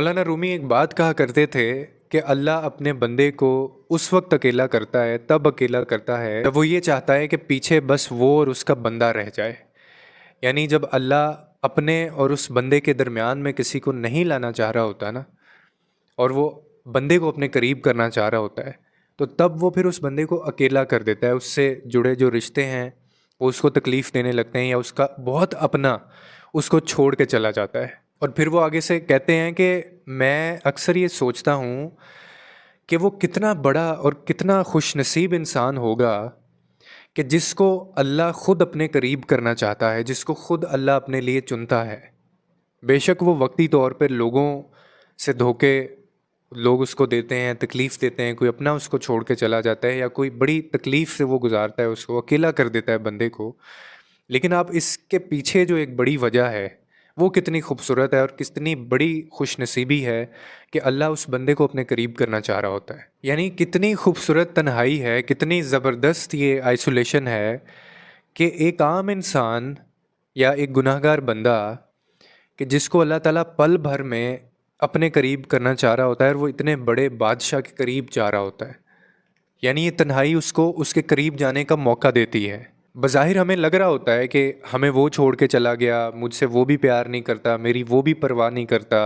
مولانا رومی ایک بات کہا کرتے تھے کہ اللہ اپنے بندے کو اس وقت اکیلا کرتا ہے، تب اکیلا کرتا ہے جب وہ یہ چاہتا ہے کہ پیچھے بس وہ اور اس کا بندہ رہ جائے۔ یعنی جب اللہ اپنے اور اس بندے کے درمیان میں کسی کو نہیں لانا چاہ رہا ہوتا نا، اور وہ بندے کو اپنے قریب کرنا چاہ رہا ہوتا ہے، تو تب وہ پھر اس بندے کو اکیلا کر دیتا ہے۔ اس سے جڑے جو رشتے ہیں وہ اس کو تکلیف دینے لگتے ہیں، یا اس کا بہت اپنا اس کو چھوڑ کے چلا جاتا ہے۔ اور پھر وہ آگے سے کہتے ہیں کہ میں اکثر یہ سوچتا ہوں کہ وہ کتنا بڑا اور کتنا خوش نصیب انسان ہوگا کہ جس کو اللہ خود اپنے قریب کرنا چاہتا ہے، جس کو خود اللہ اپنے لیے چنتا ہے۔ بے شک وہ وقتی طور پہ لوگوں سے دھوکے لوگ اس کو دیتے ہیں، تکلیف دیتے ہیں، کوئی اپنا اس کو چھوڑ کے چلا جاتا ہے، یا کوئی بڑی تکلیف سے وہ گزارتا ہے، اس کو اکیلا کر دیتا ہے بندے کو۔ لیکن آپ اس کے پیچھے جو ایک بڑی وجہ ہے وہ کتنی خوبصورت ہے، اور کتنی بڑی خوش نصیبی ہے کہ اللہ اس بندے کو اپنے قریب کرنا چاہ رہا ہوتا ہے۔ یعنی کتنی خوبصورت تنہائی ہے، کتنی زبردست یہ آئسولیشن ہے کہ ایک عام انسان یا ایک گناہ گار بندہ کہ جس کو اللہ تعالیٰ پل بھر میں اپنے قریب کرنا چاہ رہا ہوتا ہے، اور وہ اتنے بڑے بادشاہ کے قریب جا رہا ہوتا ہے۔ یعنی یہ تنہائی اس کو اس کے قریب جانے کا موقع دیتی ہے۔ بظاہر ہمیں لگ رہا ہوتا ہے کہ ہمیں وہ چھوڑ کے چلا گیا، مجھ سے وہ بھی پیار نہیں کرتا، میری وہ بھی پرواہ نہیں کرتا،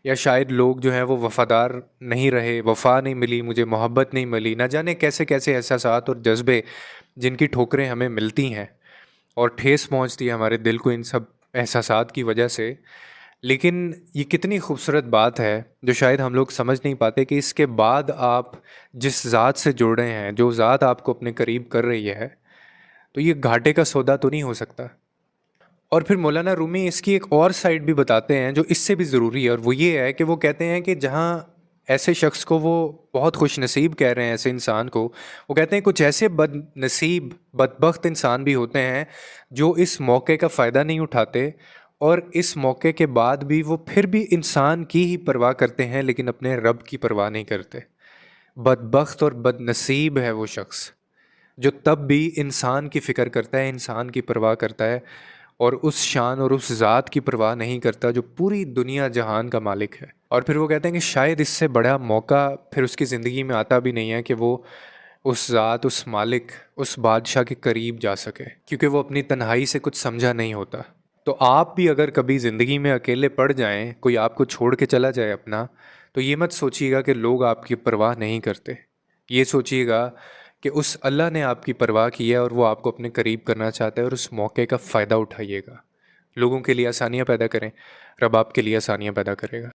یا شاید لوگ جو ہیں وہ وفادار نہیں رہے، وفا نہیں ملی، مجھے محبت نہیں ملی، نہ جانے کیسے کیسے احساسات اور جذبے جن کی ٹھوکریں ہمیں ملتی ہیں اور ٹھیس پہنچتی ہے ہمارے دل کو ان سب احساسات کی وجہ سے۔ لیکن یہ کتنی خوبصورت بات ہے جو شاید ہم لوگ سمجھ نہیں پاتے کہ اس کے بعد آپ جس ذات سے جڑ رہے ہیں، جو ذات آپ کو اپنے قریب کر رہی ہے، تو یہ گھاٹے کا سودا تو نہیں ہو سکتا۔ اور پھر مولانا رومی اس کی ایک اور سائڈ بھی بتاتے ہیں جو اس سے بھی ضروری ہے، اور وہ یہ ہے کہ وہ کہتے ہیں کہ جہاں ایسے شخص کو وہ بہت خوش نصیب کہہ رہے ہیں، ایسے انسان کو، وہ کہتے ہیں کچھ ایسے بد نصیب بدبخت انسان بھی ہوتے ہیں جو اس موقع کا فائدہ نہیں اٹھاتے، اور اس موقع کے بعد بھی وہ پھر بھی انسان کی ہی پرواہ کرتے ہیں لیکن اپنے رب کی پرواہ نہیں کرتے۔ بدبخت اور بد نصیب ہے وہ شخص جو تب بھی انسان کی فکر کرتا ہے، انسان کی پرواہ کرتا ہے، اور اس شان اور اس ذات کی پرواہ نہیں کرتا جو پوری دنیا جہان کا مالک ہے۔ اور پھر وہ کہتے ہیں کہ شاید اس سے بڑا موقع پھر اس کی زندگی میں آتا بھی نہیں ہے کہ وہ اس ذات، اس مالک، اس بادشاہ کے قریب جا سکے، کیونکہ وہ اپنی تنہائی سے کچھ سمجھا نہیں ہوتا۔ تو آپ بھی اگر کبھی زندگی میں اکیلے پڑ جائیں، کوئی آپ کو چھوڑ کے چلا جائے اپنا، تو یہ مت سوچیے گا کہ لوگ آپ کی پرواہ نہیں کرتے۔ یہ سوچیے گا کہ اس اللہ نے آپ کی پرواہ کی ہے، اور وہ آپ کو اپنے قریب کرنا چاہتا ہے، اور اس موقع کا فائدہ اٹھائیے گا۔ لوگوں کے لیے آسانیاں پیدا کریں، رب آپ کے لیے آسانیاں پیدا کرے گا۔